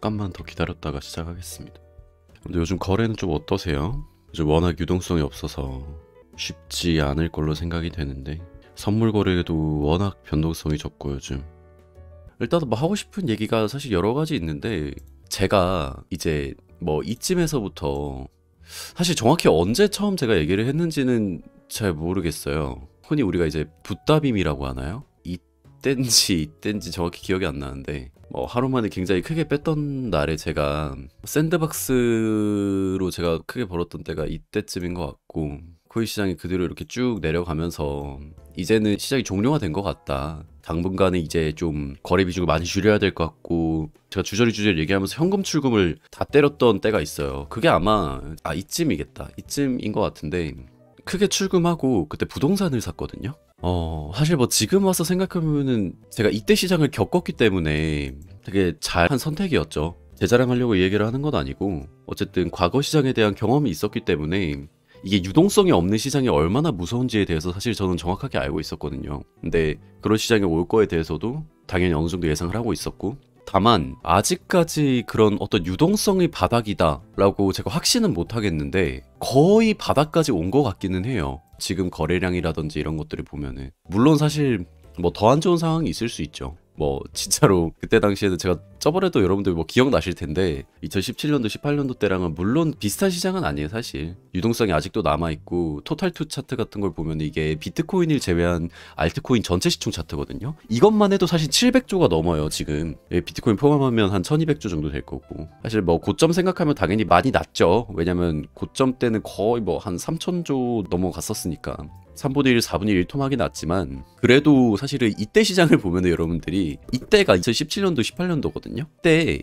잠깐만 더 기다렸다가 시작하겠습니다. 근데 요즘 거래는 좀 어떠세요? 요즘 워낙 유동성이 없어서 쉽지 않을 걸로 생각이 되는데 선물 거래도 워낙 변동성이 적고 요즘 일단 뭐 하고 싶은 얘기가 사실 여러 가지 있는데 제가 이제 뭐 이쯤에서부터 사실 정확히 언제 처음 제가 얘기를 했는지는 잘 모르겠어요. 흔히 우리가 이제 붓다빔이라고 하나요? 이땐지 정확히 기억이 안 나는데 뭐 하루 만에 굉장히 크게 뺐던 날에 제가 샌드박스로 제가 크게 벌었던 때가 이때쯤인 것 같고 코인 시장이 그대로 이렇게 쭉 내려가면서 이제는 시장이 종료화된 것 같다. 당분간은 이제 좀 거래 비중을 많이 줄여야 될 것 같고 제가 주저리 얘기하면서 현금 출금을 다 때렸던 때가 있어요. 그게 아마 이쯤이겠다. 이쯤인 것 같은데 크게 출금하고 그때 부동산을 샀거든요. 사실 뭐 지금 와서 생각해보면은 제가 이때 시장을 겪었기 때문에 되게 잘한 선택이었죠. 제 자랑하려고 이 얘기를 하는 건 아니고 어쨌든 과거 시장에 대한 경험이 있었기 때문에 이게 유동성이 없는 시장이 얼마나 무서운지에 대해서 사실 저는 정확하게 알고 있었거든요. 근데 그런 시장이 올 거에 대해서도 당연히 어느 정도 예상을 하고 있었고 다만 아직까지 그런 어떤 유동성이 바닥이다 라고 제가 확신은 못 하겠는데 거의 바닥까지 온 것 같기는 해요. 지금 거래량이라든지 이런 것들을 보면은 물론 사실 뭐 더 안 좋은 상황이 있을 수 있죠. 뭐 진짜로 그때 당시에는 제가 저번에도 여러분들 뭐 기억나실 텐데 2017년도 18년도 때랑은 물론 비슷한 시장은 아니에요. 사실 유동성이 아직도 남아있고 토탈2 차트 같은 걸 보면 이게 비트코인을 제외한 알트코인 전체 시총 차트거든요. 이것만 해도 사실 700조가 넘어요. 지금 비트코인 포함하면 한 1200조 정도 될 거고 사실 뭐 고점 생각하면 당연히 많이 낮죠. 왜냐면 고점 때는 거의 뭐 한 3000조 넘어갔었으니까 3분의 1, 4분의 1 토막이 났지만 그래도 사실은 이때 시장을 보면 여러분들이 이때가 2017년도, 18년도거든요. 그때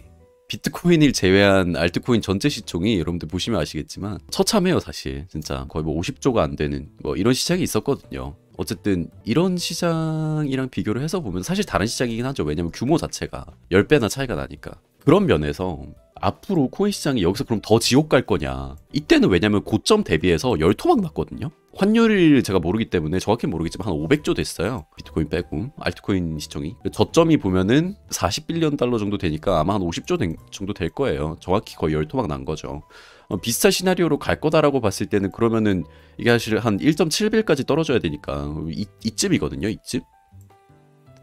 비트코인을 제외한 알트코인 전체 시총이 여러분들 보시면 아시겠지만 처참해요. 사실 진짜 거의 뭐 50조가 안 되는 뭐 이런 시장이 있었거든요. 어쨌든 이런 시장이랑 비교를 해서 보면 사실 다른 시장이긴 하죠. 왜냐면 규모 자체가 10배나 차이가 나니까. 그런 면에서 앞으로 코인 시장이 여기서 그럼 더 지옥 갈 거냐. 이때는 왜냐면 고점 대비해서 10토막 났거든요. 환율을 제가 모르기 때문에 정확히 모르겠지만 한 500조 됐어요. 비트코인 빼고 알트코인 시총이. 저점이 보면은 40빌리언 달러 정도 되니까 아마 한 50조 정도 될 거예요. 정확히 거의 10토막 난 거죠. 비슷한 시나리오로 갈 거다라고 봤을 때는 그러면은 이게 사실 한 1.7빌까지 떨어져야 되니까 이쯤이거든요. 이쯤.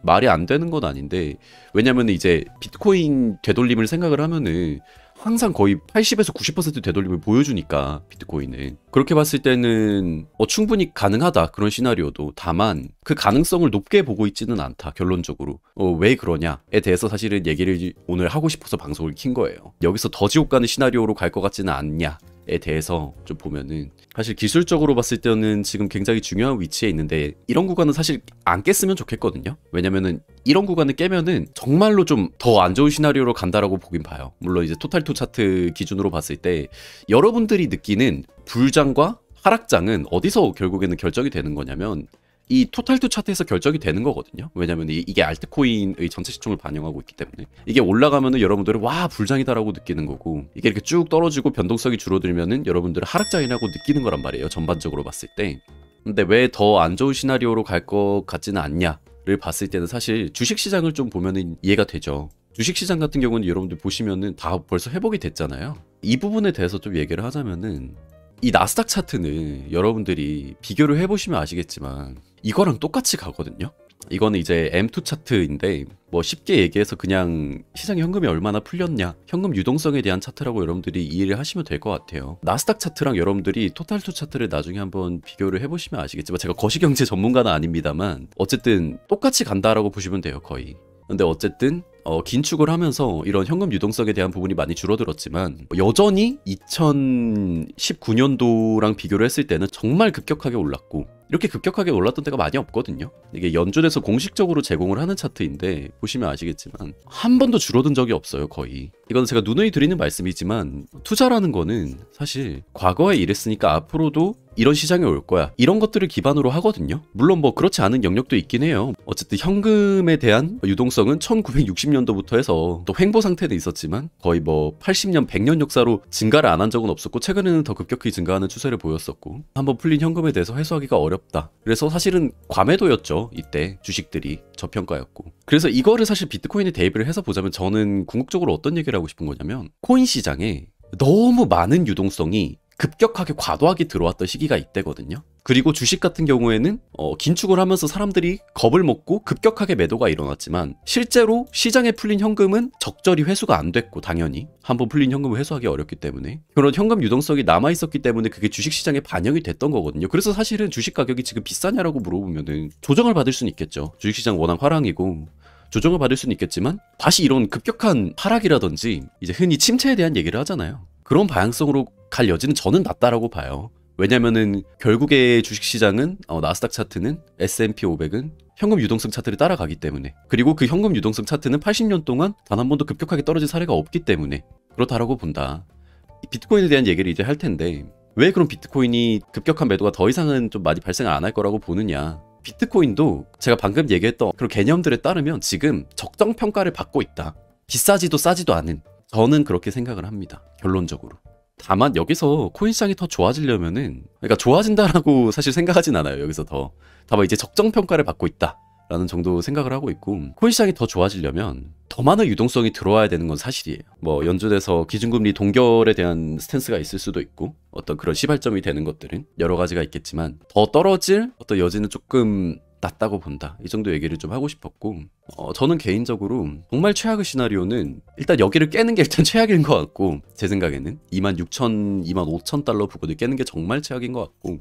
말이 안 되는 건 아닌데 왜냐면 이제 비트코인 되돌림을 생각을 하면은 항상 거의 80에서 90% 되돌림을 보여주니까 비트코인은 그렇게 봤을 때는 충분히 가능하다 그런 시나리오도 다만 그 가능성을 높게 보고 있지는 않다 결론적으로 왜 그러냐에 대해서 사실은 얘기를 오늘 하고 싶어서 방송을 킨 거예요. 여기서 더 지옥 가는 시나리오로 갈 것 같지는 않냐 에 대해서 좀 보면은 사실 기술적으로 봤을 때는 지금 굉장히 중요한 위치에 있는데 이런 구간은 사실 안 깼으면 좋겠거든요. 왜냐면은 이런 구간을 깨면은 정말로 좀 더 안 좋은 시나리오로 간다라고 보긴 봐요. 물론 이제 토탈2 차트 기준으로 봤을 때 여러분들이 느끼는 불장과 하락장은 어디서 결국에는 결정이 되는 거냐면 이 토탈2 차트에서 결정이 되는 거거든요. 왜냐면 이게 알트코인의 전체 시총을 반영하고 있기 때문에 이게 올라가면은 여러분들은 와 불장이다라고 느끼는 거고 이게 이렇게 쭉 떨어지고 변동성이 줄어들면은 여러분들은 하락장이라고 느끼는 거란 말이에요. 전반적으로 봤을 때. 근데 왜 더 안 좋은 시나리오로 갈 것 같지는 않냐를 봤을 때는 사실 주식시장을 좀 보면은 이해가 되죠. 주식시장 같은 경우는 여러분들 보시면은 다 벌써 회복이 됐잖아요. 이 부분에 대해서 좀 얘기를 하자면은 이 나스닥 차트는 여러분들이 비교를 해보시면 아시겠지만 이거랑 똑같이 가거든요. 이거는 이제 M2 차트인데 뭐 쉽게 얘기해서 그냥 시장에 현금이 얼마나 풀렸냐 현금 유동성에 대한 차트라고 여러분들이 이해를 하시면 될 것 같아요. 나스닥 차트랑 여러분들이 토탈2 차트를 나중에 한번 비교를 해보시면 아시겠지만 제가 거시경제 전문가는 아닙니다만 어쨌든 똑같이 간다라고 보시면 돼요. 거의. 근데 어쨌든 긴축을 하면서 이런 현금 유동성에 대한 부분이 많이 줄어들었지만 여전히 2019년도랑 비교를 했을 때는 정말 급격하게 올랐고 이렇게 급격하게 올랐던 때가 많이 없거든요. 이게 연준에서 공식적으로 제공을 하는 차트인데 보시면 아시겠지만 한 번도 줄어든 적이 없어요. 거의. 이건 제가 누누이 드리는 말씀이지만 투자라는 거는 사실 과거에 이랬으니까 앞으로도 이런 시장이 올 거야 이런 것들을 기반으로 하거든요. 물론 뭐 그렇지 않은 영역도 있긴 해요. 어쨌든 현금에 대한 유동성은 1960년도부터 해서 또 횡보 상태는 있었지만 거의 뭐 80년 100년 역사로 증가를 안 한 적은 없었고 최근에는 더 급격히 증가하는 추세를 보였었고 한번 풀린 현금에 대해서 해소하기가 어렵다. 그래서 사실은 과매도였죠. 이때 주식들이 저평가였고 그래서 이거를 사실 비트코인에 대입을 해서 보자면 저는 궁극적으로 어떤 얘기를 이야기를 하고 싶은 거냐면 코인 시장에 너무 많은 유동성이 급격하게 과도하게 들어왔던 시기가 이때거든요. 그리고 주식 같은 경우에는 긴축을 하면서 사람들이 겁을 먹고 급격하게 매도가 일어났지만 실제로 시장에 풀린 현금은 적절히 회수가 안 됐고, 당연히 한번 풀린 현금을 회수하기 어렵기 때문에 그런 현금 유동성이 남아있었기 때문에 그게 주식시장에 반영이 됐던 거거든요. 그래서 사실은 주식 가격이 지금 비싸냐라고 물어보면은 조정을 받을 수는 있겠죠. 주식시장 워낙 화랑이고 조정을 받을 수는 있겠지만 다시 이런 급격한 하락이라든지 이제 흔히 침체에 대한 얘기를 하잖아요. 그런 방향성으로 갈 여지는 저는 낮다라고 봐요. 왜냐면은 결국에 주식시장은 나스닥 차트는 S&P 500은 현금 유동성 차트를 따라가기 때문에, 그리고 그 현금 유동성 차트는 80년 동안 단 한 번도 급격하게 떨어진 사례가 없기 때문에 그렇다라고 본다. 비트코인에 대한 얘기를 이제 할 텐데, 왜 그럼 비트코인이 급격한 매도가 더 이상은 좀 많이 발생을 안 할 거라고 보느냐. 비트코인도 제가 방금 얘기했던 그런 개념들에 따르면 지금 적정 평가를 받고 있다. 비싸지도 싸지도 않은, 저는 그렇게 생각을 합니다. 결론적으로. 다만 여기서 코인 시장이 더 좋아지려면은, 그러니까 좋아진다라고 사실 생각하진 않아요. 여기서 더. 다만 이제 적정 평가를 받고 있다 라는 정도 생각을 하고 있고, 코인 시장이 더 좋아지려면 더 많은 유동성이 들어와야 되는 건 사실이에요. 뭐 연준에서 기준금리 동결에 대한 스탠스가 있을 수도 있고, 어떤 그런 시발점이 되는 것들은 여러 가지가 있겠지만 더 떨어질 어떤 여지는 조금 낮다고 본다. 이 정도 얘기를 좀 하고 싶었고, 저는 개인적으로 정말 최악의 시나리오는 일단 여기를 깨는 게 일단 최악인 것 같고, 제 생각에는 26,000, 25,000달러 부근을 깨는 게 정말 최악인 것 같고,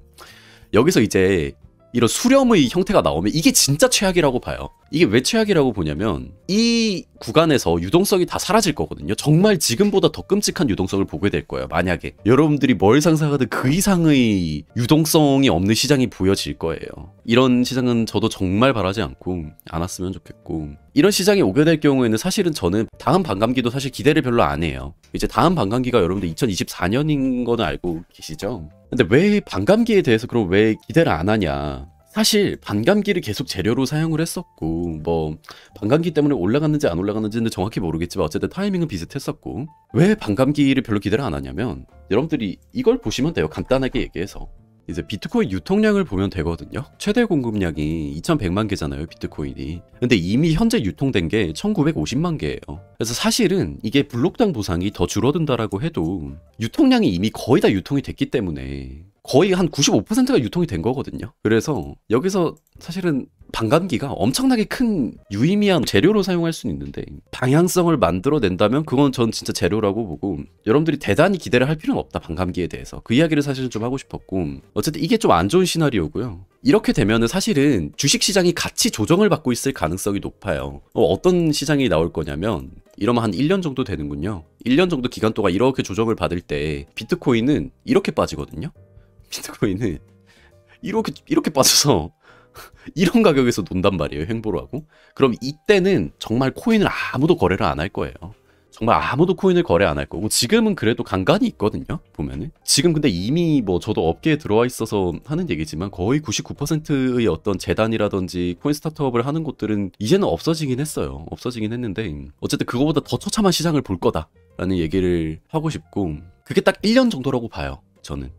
여기서 이제 이런 수렴의 형태가 나오면 이게 진짜 최악이라고 봐요. 이게 왜 최악이라고 보냐면 이 구간에서 유동성이 다 사라질 거거든요. 정말 지금보다 더 끔찍한 유동성을 보게 될 거예요. 만약에 여러분들이 뭘 상상하든 그 이상의 유동성이 없는 시장이 보여질 거예요. 이런 시장은 저도 정말 바라지 않고 안 왔으면 좋겠고, 이런 시장이 오게 될 경우에는 사실은 저는 다음 반감기도 사실 기대를 별로 안 해요. 이제 다음 반감기가 여러분들 2024년인 거는 알고 계시죠? 근데 왜 반감기에 대해서 그럼 왜 기대를 안 하냐. 사실 반감기를 계속 재료로 사용을 했었고, 뭐 반감기 때문에 올라갔는지 안 올라갔는지는 정확히 모르겠지만 어쨌든 타이밍은 비슷했었고, 왜 반감기를 별로 기대를 안 하냐면 여러분들이 이걸 보시면 돼요. 간단하게 얘기해서 이제 비트코인 유통량을 보면 되거든요. 최대 공급량이 2100만 개잖아요, 비트코인이. 근데 이미 현재 유통된 게 1950만 개예요. 그래서 사실은 이게 블록당 보상이 더 줄어든다라고 해도 유통량이 이미 거의 다 유통이 됐기 때문에 거의 한 95%가 유통이 된 거거든요. 그래서 여기서 사실은 반감기가 엄청나게 큰 유의미한 재료로 사용할 수는 있는데, 방향성을 만들어낸다면 그건 전 진짜 재료라고 보고, 여러분들이 대단히 기대를 할 필요는 없다, 반감기에 대해서. 그 이야기를 사실은 좀 하고 싶었고, 어쨌든 이게 좀 안 좋은 시나리오고요. 이렇게 되면은 사실은 주식시장이 같이 조정을 받고 있을 가능성이 높아요. 어떤 시장이 나올 거냐면, 이러면 한 1년 정도 되는군요. 1년 정도 기간 동안 이렇게 조정을 받을 때 비트코인은 이렇게 빠지거든요. 비트코인은 이렇게 빠져서 이런 가격에서 논단 말이에요, 횡보를 하고. 그럼 이때는 정말 코인을 아무도 거래를 안 할 거예요. 정말 아무도 코인을 거래 안 할 거고, 지금은 그래도 간간이 있거든요, 보면은. 지금 근데 이미 뭐 저도 업계에 들어와 있어서 하는 얘기지만 거의 99%의 어떤 재단이라든지 코인 스타트업을 하는 곳들은 이제는 없어지긴 했어요. 없어지긴 했는데 어쨌든 그거보다 더 처참한 시장을 볼 거다라는 얘기를 하고 싶고, 그게 딱 1년 정도라고 봐요, 저는.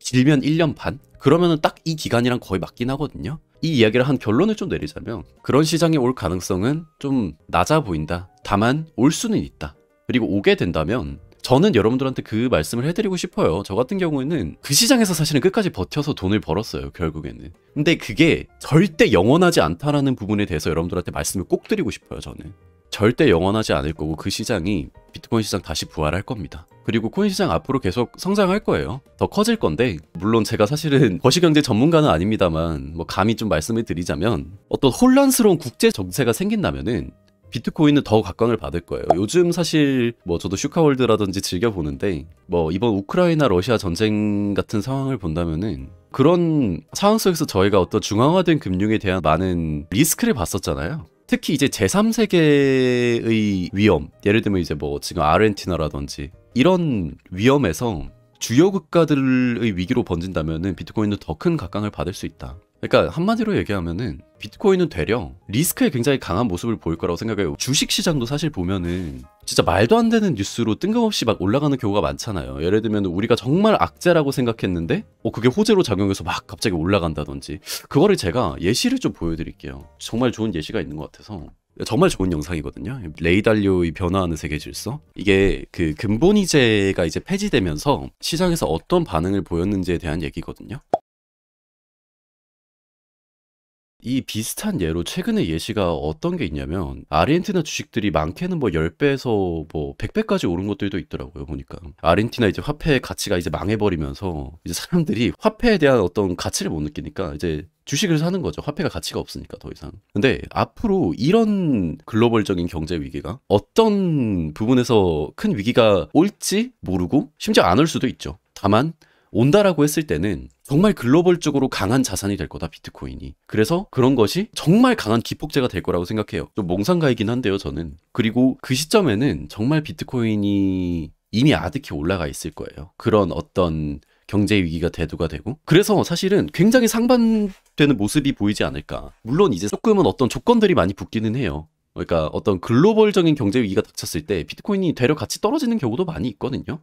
길면 1년 반? 그러면은 딱 이 기간이랑 거의 맞긴 하거든요. 이 이야기를 한 결론을 좀 내리자면 그런 시장이 올 가능성은 좀 낮아 보인다. 다만 올 수는 있다. 그리고 오게 된다면 저는 여러분들한테 그 말씀을 해드리고 싶어요. 저 같은 경우에는 그 시장에서 사실은 끝까지 버텨서 돈을 벌었어요, 결국에는. 근데 그게 절대 영원하지 않다라는 부분에 대해서 여러분들한테 말씀을 꼭 드리고 싶어요, 저는. 절대 영원하지 않을 거고, 그 시장이 비트코인 시장 다시 부활할 겁니다. 그리고 코인 시장 앞으로 계속 성장할 거예요. 더 커질 건데, 물론 제가 사실은 거시경제 전문가는 아닙니다만 뭐 감히 좀 말씀을 드리자면, 어떤 혼란스러운 국제 정세가 생긴다면은 비트코인은 더 각광을 받을 거예요. 요즘 사실 뭐 저도 슈카월드라든지 즐겨보는데, 뭐 이번 우크라이나 러시아 전쟁 같은 상황을 본다면은 그런 상황 속에서 저희가 어떤 중앙화된 금융에 대한 많은 리스크를 봤었잖아요. 특히 이제 제3세계의 위험, 예를 들면 이제 뭐 지금 아르헨티나라든지 이런 위험에서 주요 국가들의 위기로 번진다면은 비트코인은 더 큰 각광을 받을 수 있다. 그러니까 한마디로 얘기하면은 비트코인은 되려 리스크에 굉장히 강한 모습을 보일 거라고 생각해요. 주식시장도 사실 보면은 진짜 말도 안 되는 뉴스로 뜬금없이 막 올라가는 경우가 많잖아요. 예를 들면 우리가 정말 악재라고 생각했는데 그게 호재로 작용해서 막 갑자기 올라간다든지. 그거를 제가 예시를 좀 보여드릴게요. 정말 좋은 예시가 있는 것 같아서. 정말 좋은 영상이거든요. 레이 달리오의 변화하는 세계 질서. 이게 그 근본이제가 이제 폐지되면서 시장에서 어떤 반응을 보였는지에 대한 얘기거든요. 이 비슷한 예로 최근에 예시가 어떤 게 있냐면 아르헨티나 주식들이 많게는 뭐 10배에서 뭐 100배까지 오른 것들도 있더라고요. 보니까 아르헨티나 이제 화폐의 가치가 이제 망해버리면서 이제 사람들이 화폐에 대한 어떤 가치를 못 느끼니까 이제 주식을 사는 거죠. 화폐가 가치가 없으니까 더 이상. 근데 앞으로 이런 글로벌적인 경제 위기가 어떤 부분에서 큰 위기가 올지 모르고 심지어 안 올 수도 있죠. 다만 온다라고 했을 때는 정말 글로벌적으로 강한 자산이 될 거다, 비트코인이. 그래서 그런 것이 정말 강한 기폭제가 될 거라고 생각해요. 좀 몽상가이긴 한데요, 저는. 그리고 그 시점에는 정말 비트코인이 이미 아득히 올라가 있을 거예요. 그런 어떤 경제 위기가 대두가 되고. 그래서 사실은 굉장히 상반되는 모습이 보이지 않을까. 물론 이제 조금은 어떤 조건들이 많이 붙기는 해요. 그러니까 어떤 글로벌적인 경제 위기가 닥쳤을 때 비트코인이 되려 같이 떨어지는 경우도 많이 있거든요.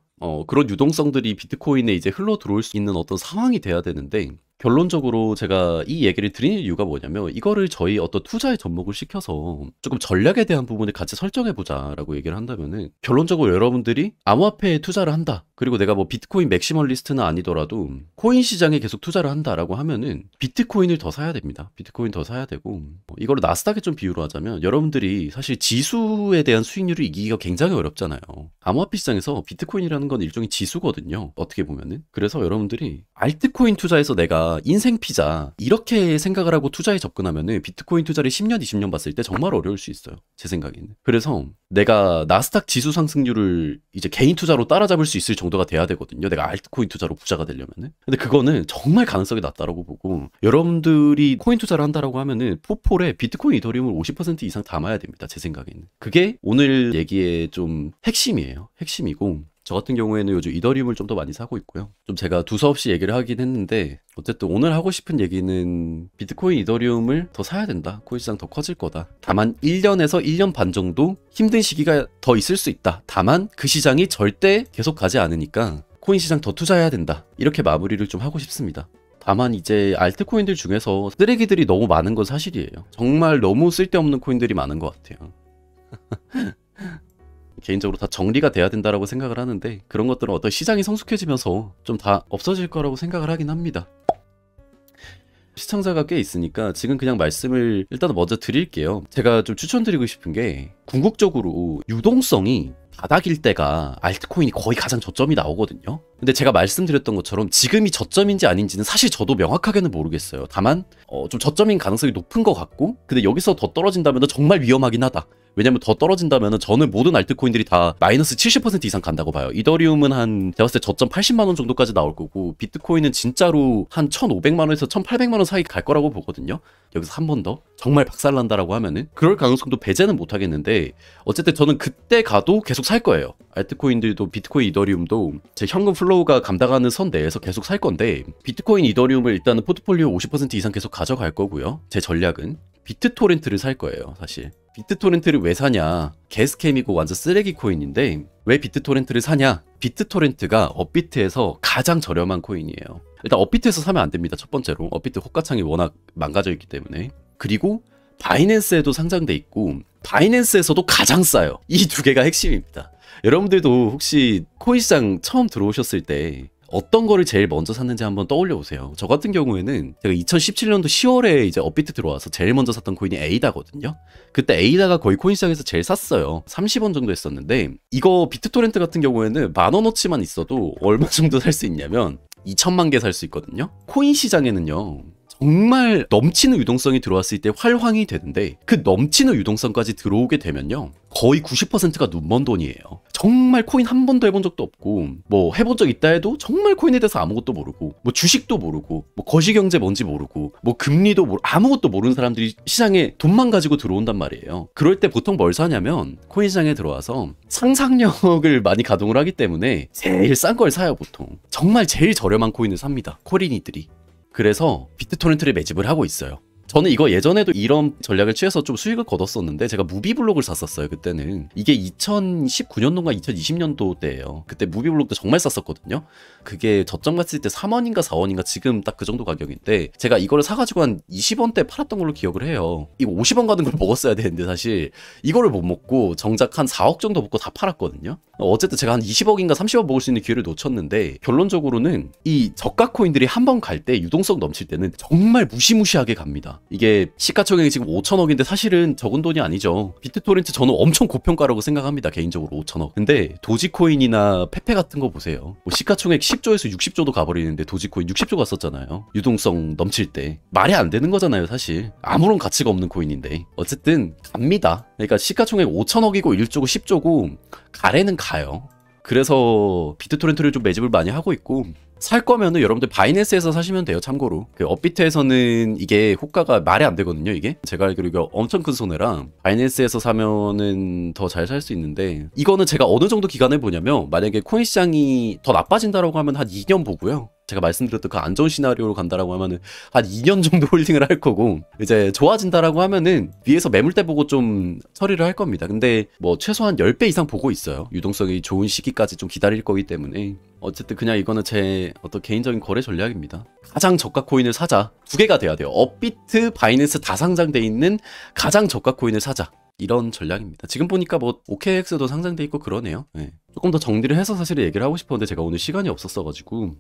그런 유동성들이 비트코인에 이제 흘러 들어올 수 있는 어떤 상황이 돼야 되는데, 결론적으로 제가 이 얘기를 드리는 이유가 뭐냐면 이거를 저희 어떤 투자에 접목을 시켜서 조금 전략에 대한 부분을 같이 설정해 보자라고 얘기를 한다면은, 결론적으로 여러분들이 암호화폐에 투자를 한다, 그리고 내가 뭐 비트코인 맥시멀리스트는 아니더라도 코인 시장에 계속 투자를 한다라고 하면은 비트코인을 더 사야 됩니다. 비트코인 더 사야 되고, 이거를 나스닥에 좀 비유로 하자면 여러분들이 사실 지수에 대한 수익률을 이기기가 굉장히 어렵잖아요. 암호화폐 시장에서 비트코인이라는 건 일종의 지수거든요, 어떻게 보면은. 그래서 여러분들이 알트코인 투자에서 내가 인생 피자 이렇게 생각을 하고 투자에 접근하면은 비트코인 투자를 10년, 20년 봤을 때 정말 어려울 수 있어요, 제 생각에는. 그래서 내가 나스닥 지수 상승률을 이제 개인 투자로 따라잡을 수 있을 정도가 돼야 되거든요, 내가 알트코인 투자로 부자가 되려면은. 근데 그거는 정말 가능성이 낮다라고 보고, 여러분들이 코인 투자를 한다라고 하면은 포폴에 비트코인, 이더리움을 50% 이상 담아야 됩니다, 제 생각에는. 그게 오늘 얘기의 좀 핵심이에요. 핵심이고, 저 같은 경우에는 요즘 이더리움을 좀 더 많이 사고 있고요. 좀 제가 두서없이 얘기를 하긴 했는데, 어쨌든 오늘 하고 싶은 얘기는 비트코인, 이더리움을 더 사야 된다, 코인 시장 더 커질 거다. 다만 1년에서 1년 반 정도 힘든 시기가 더 있을 수 있다. 다만 그 시장이 절대 계속 가지 않으니까 코인 시장 더 투자해야 된다, 이렇게 마무리를 좀 하고 싶습니다. 다만 이제 알트코인들 중에서 쓰레기들이 너무 많은 건 사실이에요. 정말 너무 쓸데없는 코인들이 많은 것 같아요. 개인적으로 다 정리가 돼야 된다라고 생각을 하는데, 그런 것들은 어떤 시장이 성숙해지면서 좀 다 없어질 거라고 생각을 하긴 합니다. 시청자가 꽤 있으니까 지금 그냥 말씀을 일단 먼저 드릴게요. 제가 좀 추천드리고 싶은 게, 궁극적으로 유동성이 바닥일 때가 알트코인이 거의 가장 저점이 나오거든요. 근데 제가 말씀드렸던 것처럼 지금이 저점인지 아닌지는 사실 저도 명확하게는 모르겠어요. 다만 좀 저점인 가능성이 높은 것 같고, 근데 여기서 더 떨어진다면 정말 위험하긴 하다. 왜냐면 더 떨어진다면 저는 모든 알트코인들이 다 마이너스 70% 이상 간다고 봐요. 이더리움은 한 제가 봤을 때 저점 80만원 정도까지 나올 거고, 비트코인은 진짜로 한 1,500만원에서 1,800만원 사이 갈 거라고 보거든요. 여기서 한 번 더 정말 박살난다라고 하면은 그럴 가능성도 배제는 못하겠는데, 어쨌든 저는 그때 가도 계속 살 거예요. 알트코인들도 비트코인, 이더리움도 제 현금 플로우가 감당하는 선 내에서 계속 살 건데, 비트코인, 이더리움을 일단은 포트폴리오 50% 이상 계속 가져갈 거고요. 제 전략은 비트토렌트를 살 거예요, 사실. 비트토렌트를 왜 사냐? 개스캠이고 완전 쓰레기 코인인데, 왜 비트토렌트를 사냐? 비트토렌트가 업비트에서 가장 저렴한 코인이에요. 일단 업비트에서 사면 안 됩니다, 첫 번째로. 업비트 호가창이 워낙 망가져 있기 때문에. 그리고 바이낸스에도 상장돼 있고, 바이낸스에서도 가장 싸요. 이 두 개가 핵심입니다. 여러분들도 혹시 코인 시장 처음 들어오셨을 때 어떤 거를 제일 먼저 샀는지 한번 떠올려 보세요. 저 같은 경우에는 제가 2017년도 10월에 이제 업비트 들어와서 제일 먼저 샀던 코인이 에이다거든요. 그때 에이다가 거의 코인 시장에서 제일 쌌어요. 30원 정도 했었는데, 이거 비트토렌트 같은 경우에는 10,000원어치만 있어도 얼마 정도 살 수 있냐면 2천만 개 살 수 있거든요. 코인 시장에는요, 정말 넘치는 유동성이 들어왔을 때 활황이 되는데, 그 넘치는 유동성까지 들어오게 되면요, 거의 90%가 눈먼 돈이에요. 정말 코인 한 번도 해본 적도 없고, 뭐 해본 적 있다 해도 정말 코인에 대해서 아무것도 모르고, 뭐 주식도 모르고, 뭐 거시경제 뭔지 모르고, 뭐 금리도 아무것도 모르는 사람들이 시장에 돈만 가지고 들어온단 말이에요. 그럴 때 보통 뭘 사냐면, 코인 시장에 들어와서 상상력을 많이 가동을 하기 때문에 제일 싼 걸 사요, 보통. 정말 제일 저렴한 코인을 삽니다, 코린이들이. 그래서 비트토렌트를 매집을 하고 있어요. 저는 이거 예전에도 이런 전략을 취해서 좀 수익을 거뒀었는데 제가 무비블록을 샀었어요. 그때는 이게 2019년도인가 2020년도 때예요. 그때 무비블록도 정말 쌌었거든요. 그게 저점 갔을 때 3원인가 4원인가 지금 딱 그 정도 가격인데 제가 이거를 사가지고 한 20원대 팔았던 걸로 기억을 해요. 이거 50원 가는 걸 먹었어야 되는데 사실 이거를 못 먹고 정작 한 4억 정도 먹고 다 팔았거든요. 어쨌든 제가 한 20억인가 30억 먹을 수 있는 기회를 놓쳤는데 결론적으로는 이 저가 코인들이 한 번 갈 때 유동성 넘칠 때는 정말 무시무시하게 갑니다. 이게 시가총액이 지금 5천억인데 사실은 적은 돈이 아니죠. 비트토렌트 저는 엄청 고평가라고 생각합니다. 개인적으로 5천억. 근데 도지코인이나 페페 같은 거 보세요. 뭐 시가총액 10조에서 60조도 가버리는데 도지코인 60조 갔었잖아요. 유동성 넘칠 때. 말이 안 되는 거잖아요, 사실. 아무런 가치가 없는 코인인데. 어쨌든 갑니다. 그러니까 시가총액 5천억이고 1조고 10조고 가래는 가요. 그래서 비트토렌트를 좀 매집을 많이 하고 있고 살 거면은 여러분들 바이낸스에서 사시면 돼요. 참고로 그 업비트에서는 이게 호가가 말이 안 되거든요. 이게 제가 알기로 이거 엄청 큰 손해라 바이낸스에서 사면은 더 잘 살 수 있는데 이거는 제가 어느 정도 기간을 보냐면 만약에 코인 시장이 더 나빠진다라고 하면 한 2년 보고요. 제가 말씀드렸던 그 안 좋은 시나리오로 간다라고 하면은 한 2년 정도 홀딩을 할 거고 이제 좋아진다라고 하면은 위에서 매물대 보고 좀 처리를 할 겁니다. 근데 뭐 최소한 10배 이상 보고 있어요. 유동성이 좋은 시기까지 좀 기다릴 거기 때문에 어쨌든 그냥 이거는 제 어떤 개인적인 거래 전략입니다. 가장 저가 코인을 사자. 두 개가 돼야 돼요. 업비트, 바이낸스 다 상장돼 있는 가장 저가 코인을 사자. 이런 전략입니다. 지금 보니까 뭐 OKX도 상장돼 있고 그러네요. 네. 조금 더 정리를 해서 사실 얘기를 하고 싶었는데 제가 오늘 시간이 없었어가지고